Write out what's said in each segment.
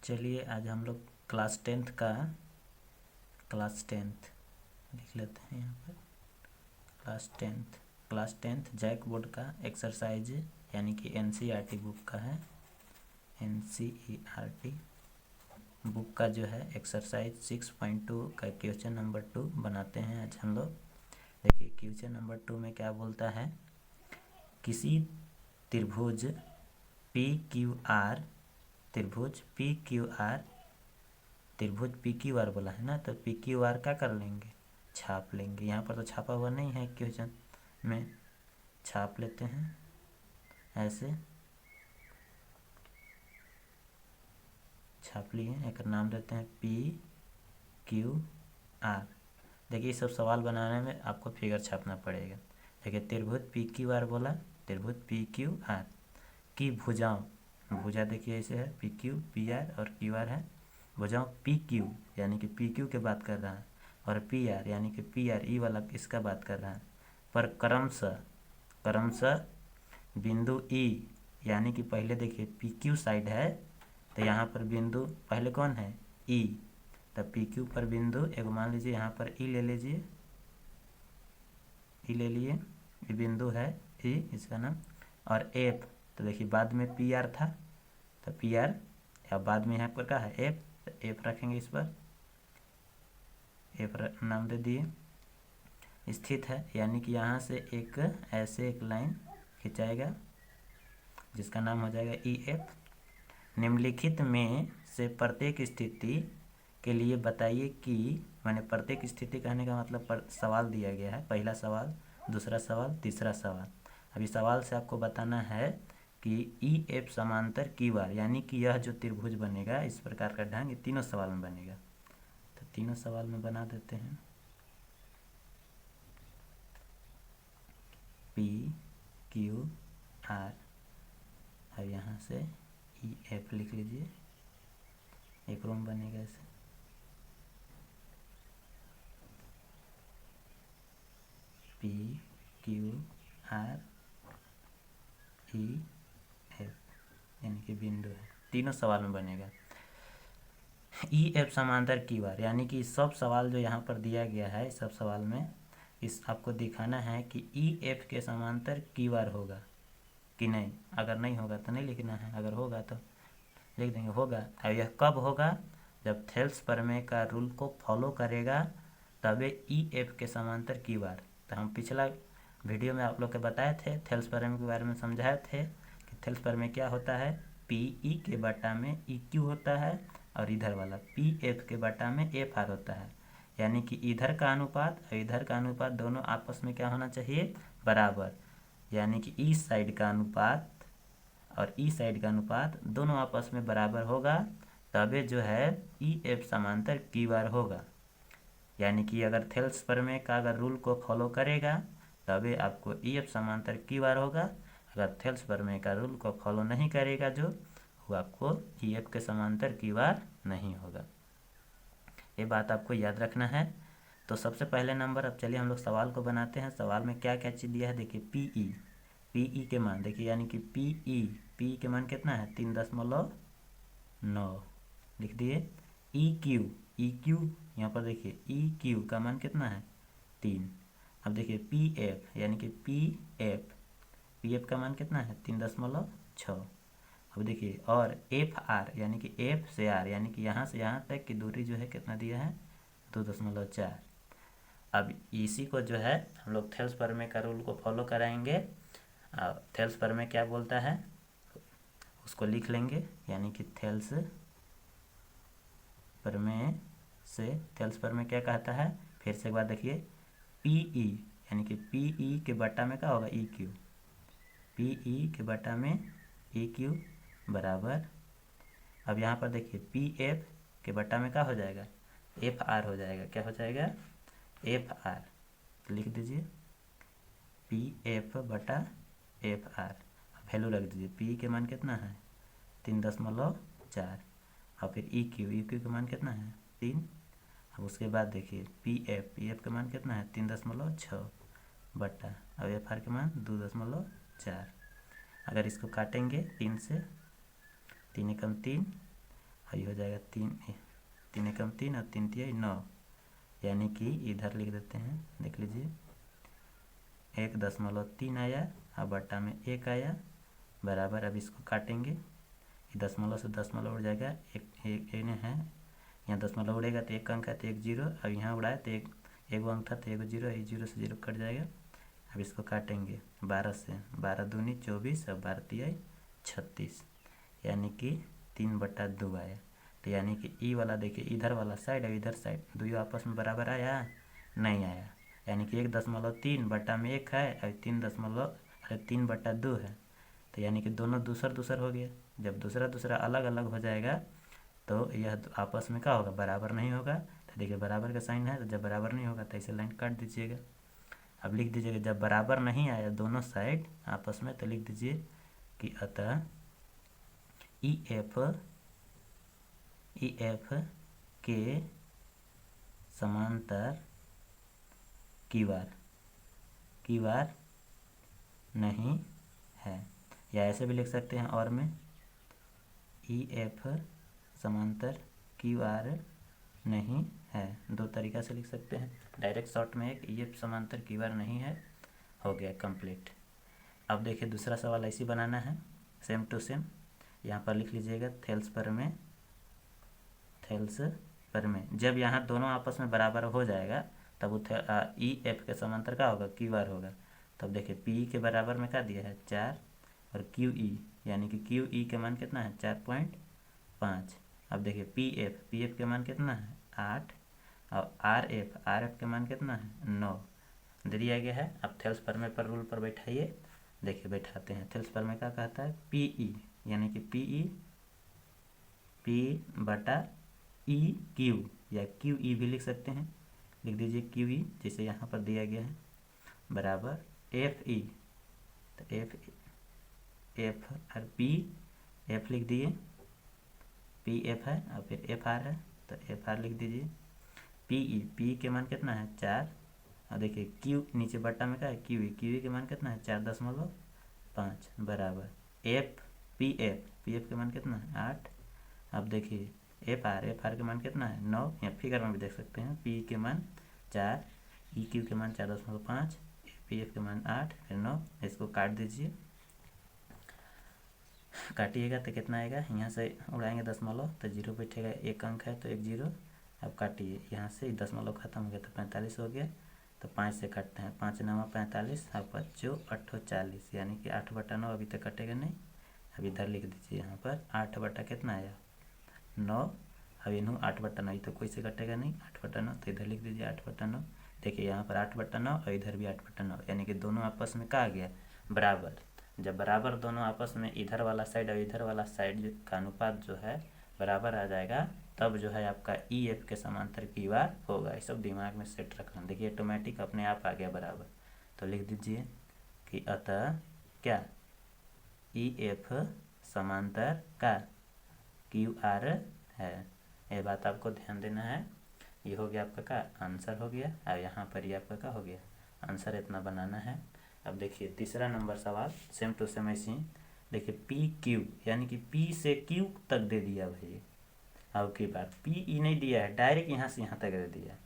चलिए आज हम लोग क्लास टेंथ लिख लेते हैं यहाँ पर। क्लास टेंथ जैक बोर्ड का एक्सरसाइज यानी कि एनसीईआरटी बुक का है। एनसीईआरटी बुक का जो है एक्सरसाइज 6.2 का क्वेश्चन नंबर 2 बनाते हैं आज हम लोग। देखिए क्वेश्चन नंबर 2 में क्या बोलता है, किसी त्रिभुज त्रिभुज पी क्यू आर बोला है ना, तो पी क्यू आर क्या कर लेंगे, छाप लेंगे। यहाँ पर तो छापा हुआ नहीं है, क्वेश्चन में छाप लेते हैं ऐसे, छाप लिए। एक नाम देते हैं पी क्यू आर। देखिए ये सब सवाल बनाने में आपको फिगर छापना पड़ेगा। देखिए त्रिभुज पी क्यू आर बोला, त्रिभुज पी क्यू आर की भुजाओं, भुजा देखिए ऐसे है, पी क्यू पी आर और क्यू आर है। भुजाओं पी क्यू यानी कि पी क्यू के बात कर रहा है, और पी आर यानी कि पी आर ई वाला इसका बात कर रहा है। पर क्रमशः बिंदु ई यानी कि पहले देखिए पी क्यू साइड है, तो यहाँ पर बिंदु पहले कौन है, ई। तब पी क्यू पर बिंदु एक मान लीजिए, यहाँ पर ई ले लीजिए, ई ले लिए, ये बिंदु है ई, इसका नाम। और एफ, तो देखिए बाद में पी आर था, तो पी आर या बाद में यहाँ पर क्या है एफ, तो एफ रखेंगे इस पर, एफ नाम दे दिए। स्थित है यानी कि यहाँ से एक ऐसे एक लाइन खिंचाएगा जिसका नाम हो जाएगा ई एफ। निम्नलिखित में से प्रत्येक स्थिति के लिए बताइए कि, मैंने प्रत्येक स्थिति कहने का मतलब सवाल दिया गया है, पहला सवाल, दूसरा सवाल, तीसरा सवाल। अभी सवाल से आपको बताना है कि ई एफ समांतर क्यू आर यानी कि यह जो त्रिभुज बनेगा इस प्रकार का ढंग, ये तीनों सवाल में बनेगा। तो तीनों सवाल में बना देते हैं। पी क्यू आर, अब यहाँ से ई एफ लिख लीजिए, एक रूम बनेगा ऐसे। P Q R E F यानी कि बिंदु है, तीनों सवाल में बनेगा। ई एफ समांतर क्यू आर यानी कि सब सवाल जो यहाँ पर दिया गया है, सब सवाल में इस आपको दिखाना है कि ई एफ के समांतर क्यू आर होगा कि नहीं। अगर नहीं होगा तो नहीं लिखना है, अगर होगा तो लिख देंगे होगा। और यह कब होगा, जब थेल्स प्रमेय का रूल को फॉलो करेगा तबे ई एफ के समांतर क्यू आर। तो हम पिछला वीडियो में आप लोग के बताए थे, थेल्स प्रमेय के बारे में समझाए थे कि थेल्स प्रमेय क्या होता है, पी ई के बटा में ई क्यू होता है, और इधर वाला पी एफ के बटा में एफ आर होता है। यानी कि इधर का अनुपात और इधर का अनुपात दोनों आपस में क्या होना चाहिए, बराबर। यानी कि ई साइड का अनुपात और ई साइड का अनुपात दोनों आपस में बराबर होगा, तबे जो है ई एफ समांतर क्यू आर होगा। यानी कि अगर थेल्स प्रमेय का अगर रूल को फॉलो करेगा तबे आपको ई एफ समांतर क्यू आर होगा। अगर थेल्स प्रमेय का रूल को फॉलो नहीं करेगा जो, वो आपको ई एफ के समांतर क्यू आर नहीं होगा। ये बात आपको याद रखना है। तो सबसे पहले नंबर, अब चलिए हम लोग सवाल को बनाते हैं। सवाल में क्या क्या चीज़ दिया है, देखिए पी के मान देखिए, यानी कि पी के मान कितना है, 3.9 लिख दिए। ई क्यू यहाँ पर देखिए ई क्यू का मान कितना है, 3। अब देखिए पी एफ यानी कि पी एफ का मान कितना है, 3.6। अब देखिए और एफ आर यानी कि एफ से आर यानी कि यहाँ से यहाँ तक की दूरी जो है कितना दिया है, 2.4। अब इसी को जो है हम लोग थेल्स प्रमेय का रूल को फॉलो कराएंगे। थेल्स प्रमेय क्या बोलता है उसको लिख लेंगे, यानी कि थेल्स प्रमेय से, थेल्स प्रमेय क्या कहता है, फिर से एक बार देखिए, पीई यानी कि पीई के बटा में क्या होगा, ई क्यू, पीई के बटा में ई क्यू बराबर। अब यहाँ पर देखिए पी एफ के बटा में क्या हो जाएगा, एफ आर हो जाएगा। क्या हो जाएगा, एफ आर, लिख दीजिए पी एफ बटा एफ आर। वैल्यू रख दीजिए, पी के मान कितना है, 3.4, और फिर ई क्यू का मान कितना है, 3। अब उसके बाद देखिए पी एफ का मान कितना है, 3.6 बटा, अब एफ आर का मान 2.4। अगर इसको काटेंगे 3 से, 3 एकम 3, और ये हो जाएगा 3 एकम 3 और 3 तिहाई 9, यानी कि इधर लिख देते हैं, देख लीजिए 1.3 आया और बट्टा में 1 आया बराबर। अब इसको काटेंगे, दशमलव से दशमलव उड़ जाएगा, एक है यहाँ दशमलव उड़ेगा तो 1 अंक है तो 1 0, अब यहाँ उड़ाए तो एक अंक था तो 1 0, 0 से 0 कट जाएगा। अब इसको काटेंगे 12 से, 12 दूनी 24 और 12 तिहाई 36, यानी कि 3/2 आया। तो यानी कि ई वाला देखिए इधर वाला साइड और इधर साइड दोनों आपस में बराबर आया, नहीं आया, यानी कि 1.3 बट्टा में 1 है और 3/2 है, तो यानी कि दोनों दूसर हो गया। जब दूसरा अलग अलग हो जाएगा तो यह आपस में क्या होगा, बराबर नहीं होगा। तो देखिए बराबर का साइन है, तो जब बराबर नहीं होगा तो ऐसे लाइन काट दीजिएगा। अब लिख दीजिएगा जब बराबर नहीं आया दोनों साइड आपस में, तो लिख दीजिए कि अतः ई एफ के समांतर क्यू आर नहीं है, या ऐसे भी लिख सकते हैं और में ई एफ समांतर क्यू आर नहीं है, दो तरीका से लिख सकते हैं। डायरेक्ट शॉर्ट में एक ई एफ समांतर क्यू आर नहीं है, हो गया कंप्लीट। अब देखिए दूसरा सवाल ऐसे बनाना है, सेम टू सेम। यहाँ पर लिख लीजिएगा थेल्स पर में जब यहाँ दोनों आपस में बराबर हो जाएगा तब ई एफ के समांतर का होगा, क्यू आर होगा। तब देखिए पी के बराबर में क्या दिया है 4 और क्यू ई, यानी कि क्यू ई के मान कितना है 4.5। अब देखिए पी एफ के मान कितना है 8 और आर एफ के मान कितना है 9 दे दिया गया है। अब थेल्स परमे पर रूल पर बैठाइए, देखिए बैठाते हैं। थेल्स परमे क्या कहता है पी ई, यानी कि पी बटा ई क्यू, या क्यू ई भी लिख सकते हैं, लिख दीजिए क्यू ई जैसे यहाँ पर दिया गया है बराबर एफ ई, तो एफ और पी एफ लिख दिए, पी एफ है और फिर एफ आर है तो एफ आर लिख दीजिए। पी के मान कितना है 4 और देखिए क्यू नीचे बट्टा में क्या है क्यू ई के मान कितना है 4.5 बराबर पी एफ के मान कितना है 8। अब देखिए एफ आर के मान कितना है 9, या फिगर में भी देख सकते हैं पी के मान 4, ई क्यू के मान 4.5, पी एफ के मान 8 फिर 9। इसको काट दीजिए, काटिएगा तो कितना आएगा, यहाँ से उड़ाएंगे दशमलव तो 0 बैठेगा, 1 अंक है तो 1 0। अब काटिए, यहाँ से दशमलव खत्म हो गया तो 45 हो गया, तो 5 से काटते हैं, 5 9 45 और 5 8 40, यानी कि 8/9 अभी तक कटेगा नहीं। अब इधर लिख दीजिए, यहाँ पर 8 बटा कितना आया 9, अब इन्हों 8/9 तो कोई से कटेगा नहीं 8/9, तो इधर लिख दीजिए 8/9। देखिए यहाँ पर 8/9 और इधर भी 8/9, यानी कि दोनों आपस में क्या आ गया बराबर। जब बराबर दोनों आपस में इधर वाला साइड और इधर वाला साइड का अनुपात जो है बराबर आ जाएगा, तब जो है आपका ई एफ के समांतर क्यू आर होगा। ये सब दिमाग में सेट रखना, देखिए ऑटोमेटिक अपने आप आ गया बराबर। तो लिख दीजिए कि अतः क्या ई एफ समांतर का क्यू आर है। ये बात आपको ध्यान देना है। ये हो गया आपका का आंसर हो गया, और यहाँ पर ये आपका का हो गया आंसर, इतना बनाना है। अब देखिए तीसरा नंबर सवाल सेम टू सेम ऐसे ही, देखिए पी क्यू, यानी कि पी से क्यू तक दे दिया भाई। अब की बार पी ई नहीं दिया है, डायरेक्ट यहाँ से यहाँ तक दे दिया।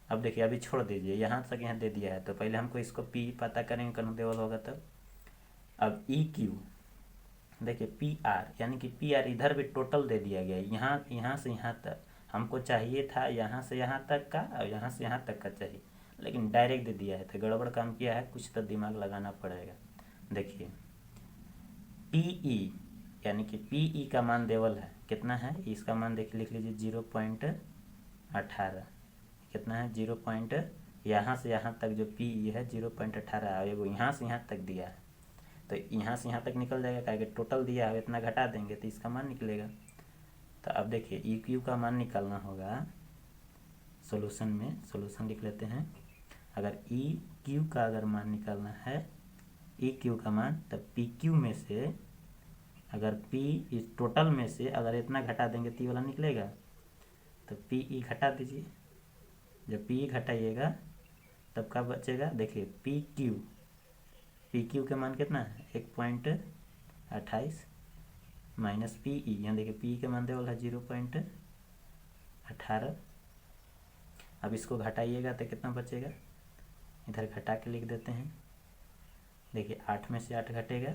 अब देखिए अभी छोड़ दीजिए, यहाँ तक यहाँ दे दिया है, तो पहले हमको इसको पी पता करेंगे कन्वर्टेबल होगा तब। अब ई क्यू देखिए पी आर, यानी कि पी आर इधर भी टोटल दे दिया गया, यहाँ से यहाँ तक हमको चाहिए था, यहाँ से यहाँ तक का और यहाँ से यहाँ तक का चाहिए, लेकिन डायरेक्ट दे दिया है, तो गड़बड़ काम किया है, कुछ तो दिमाग लगाना पड़ेगा। देखिए पीई, यानी कि पीई का मान देवल है कितना है, इसका मान देखिए लिख लीजिए 0.18, कितना है 0. यहाँ से यहाँ तक जो पीई है 0.18, और एगो यहाँ से यहाँ तक दिया है, तो यहाँ से यहाँ तक निकल जाएगा, क्या कि टोटल दिया है इतना घटा देंगे तो इसका मान निकलेगा। तो अब देखिए ई क्यू का मान निकालना होगा, सॉल्यूशन में सॉल्यूशन लिख लेते हैं। अगर ई क्यू का अगर मान निकालना है, ई क्यू का मान, तब पी क्यू में से अगर पी इस टोटल में से अगर इतना घटा देंगे तो वाला निकलेगा, तो पी ई घटा दीजिए। जब पी ई घटाइएगा तब क्या बचेगा, देखिए पी क्यू के मान कितना है 1.28, माइनस पी ई, यहाँ देखिए पी के मान देवल है 0.18। अब इसको घटाइएगा तो कितना बचेगा, इधर घटा के लिख देते हैं। देखिए 8 में से 8 घटेगा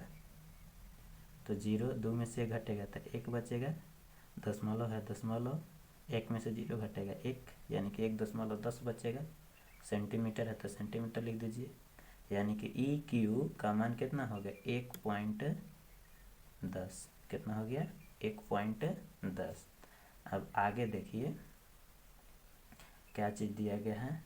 तो 0, 2 में से 1 घटेगा तो 1 बचेगा, दशमलव है दशमलव, 1 में से 0 घटेगा 1, यानी कि 1.10 बचेगा। सेंटीमीटर है तो सेंटीमीटर लिख दीजिए, यानी कि ई क्यू का मान कितना हो गया 1.10। कितना हो गया 1.10। अब आगे देखिए क्या चीज़ दिया गया है,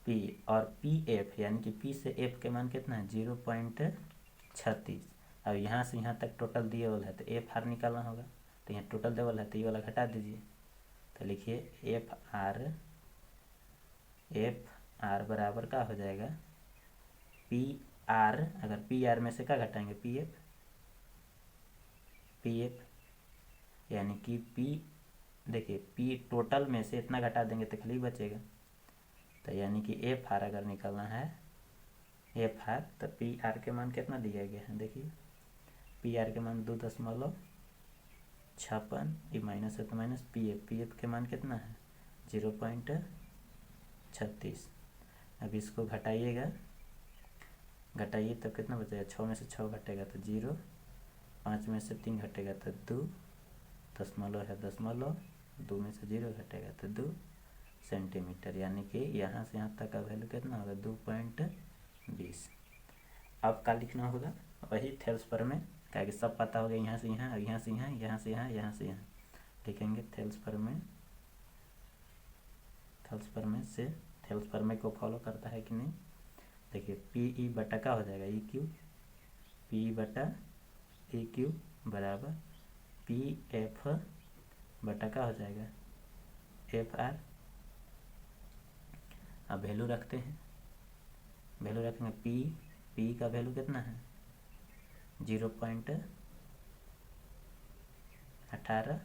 पी और पी एफ, यानी कि पी से एफ के मान कितना है 0.36। अब यहाँ से यहाँ तक टोटल दिए वाला है तो एफ आर निकालना होगा, तो यहाँ टोटल देवल है तो ये वाला घटा दीजिए। तो लिखिए एफ आर बराबर का हो जाएगा पी आर, अगर पी आर में से क्या घटाएंगे पी एफ, यानी कि पी, देखिए पी टोटल में से इतना घटा देंगे तो खाली बचेगा। तो यानी कि एफ आर अगर निकालना है एफ आर, तो पी आर के मान कितना दिया गया है, देखिए पी आर के मान 2.56, ये माइनस है तो माइनस, पी एफ के मान कितना है 0.36। अब इसको घटाइएगा, घटाइए तब कितना बचेगा, 6 में से 6 घटेगा तो 0, 5 में से 3 घटेगा तो 2, दशमलव है दशमलव, 2 में से 0 घटेगा तो 2 सेंटीमीटर, यानी कि यहाँ से यहाँ तक का वैल्यू कितना होगा 2.20। अब क्या लिखना होगा, वही थेल्स पर में, क्या कि सब पता हो गया, यहाँ से यहाँ, यहाँ से यहाँ, यहाँ से यहाँ, यहाँ से यहाँ लिखेंगे थेल्स पर में। थेल्स पर में को फॉलो करता है कि नहीं, देखिए पी ई बटा का हो जाएगा ई क्यू, पी बटा ई क्यू बराबर पी एफ बटा का हो जाएगा एफ आर। अब वैल्यू रखते हैं, वैल्यू रखेंगे पी का वैल्यू कितना है 0.18।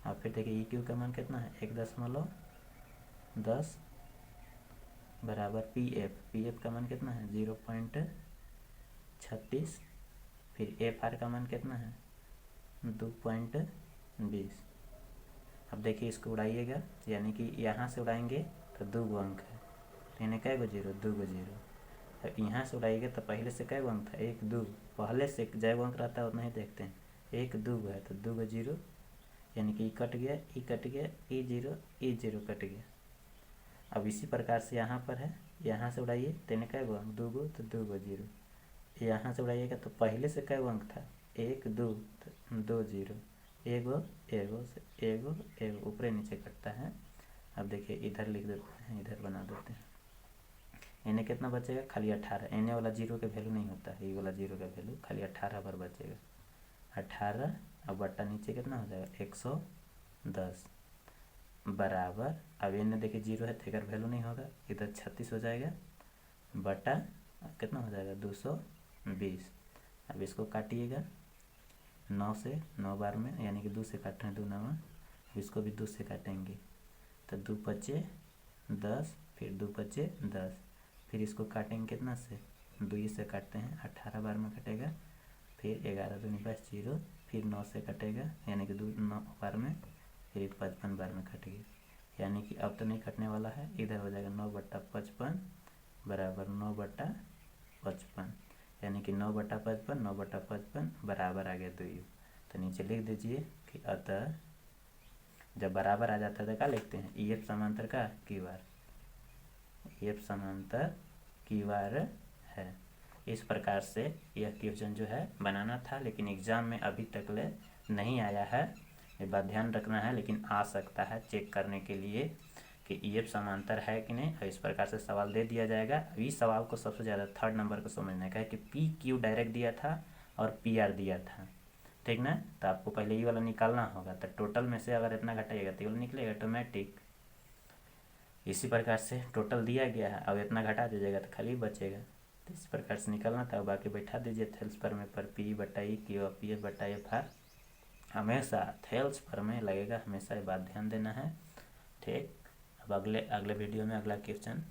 और फिर देखिए ई क्यू का मान कितना है 1.10 बराबर पी एफ का मान कितना है 0.36, फिर एफ आर का मान कितना है 2.20। अब देखिए इसको उड़ाइएगा, यानी कि यहाँ से उड़ाएंगे तो 2 गो अंक है, तो इन्हें कै गो 0, 2 गो 0। अब यहाँ से उड़ाइएगा तो पहले से कै गो अंक था 1 2, पहले से जय गो अंक रहता है उतना ही देखते हैं, 1 2 है तो 2 गो 0, यानी कि कट गया, ई कट गया, ई 0 कट गया। अब इसी प्रकार से यहाँ पर है, यहाँ से उड़ाइए तो इन्हें कै गो अंक 2 गो तो 2 गो 0, यहाँ से उड़ाइएगा तो पहले से कै गो अंक था 1 2 तो 2 0, एगो ऊपर नीचे कटता है। अब देखिए इधर लिख देते हैं, इधर बना देते हैं, इन्हें कितना बचेगा खाली 18, इन्हें वाला 0 के वैल्यू नहीं होता है, ये वाला 0 का वैल्यू खाली 18 पर बचेगा, 18। अब बट्टा नीचे कितना हो जाएगा 110 बराबर, अब इन्हें देखिए 0 है तो इधर वैल्यू नहीं होगा, इधर 36 हो जाएगा बटा कितना हो जाएगा 220। अब इसको काटिएगा 9 से, 9 बार में, यानी कि 2 से काट रहे हैं 2 9, इसको भी 2 से काटेंगे तो 2 पचे 10, फिर 2 पचे 10, फिर इसको काटेंगे कितना से 2 से काटते हैं 18 बार में कटेगा, फिर 11 दूनी 0, फिर 9 से कटेगा यानी कि 9 बार में, फिर 55 बार में कटेगी, यानी कि अब तो नहीं कटने वाला है, इधर हो जाएगा 9/55 बराबर 9/55, यानी कि 9/55 बराबर आ गया 2 यू। तो नीचे लिख दीजिए कि अतः जब बराबर आ जाता है तो क्या लिखते हैं ई एफ समांतर का क्यू आर, ई एफ समांतर क्यू आर है। इस प्रकार से यह क्वेश्चन जो है बनाना था, लेकिन एग्ज़ाम में अभी तक ले नहीं आया है, ये बात ध्यान रखना है, लेकिन आ सकता है चेक करने के लिए कि ई एफ समांतर है कि नहीं। और इस प्रकार से सवाल दे दिया जाएगा। इस सवाल को सबसे ज़्यादा 3rd नंबर को समझने का है कि पी क्यू डायरेक्ट दिया था और पी आर दिया था, ठीक ना। तो आपको पहले ये वाला निकालना होगा, तो टोटल में से अगर इतना घटाइएगा तो ये वाला निकलेगा ऑटोमेटिक। इसी प्रकार से टोटल दिया गया है, अब इतना घटा दीजिएगा तो खाली बचेगा, तो इस प्रकार से निकालना था। बाकी बैठा दीजिए थेल्स पर में पर पी बटा ई क्यू और पी एफ बटा एफ आर, हमेशा थेल्स पर में लगेगा, हमेशा ये बात ध्यान देना है, ठीक। अब अगले वीडियो में अगला क्वेश्चन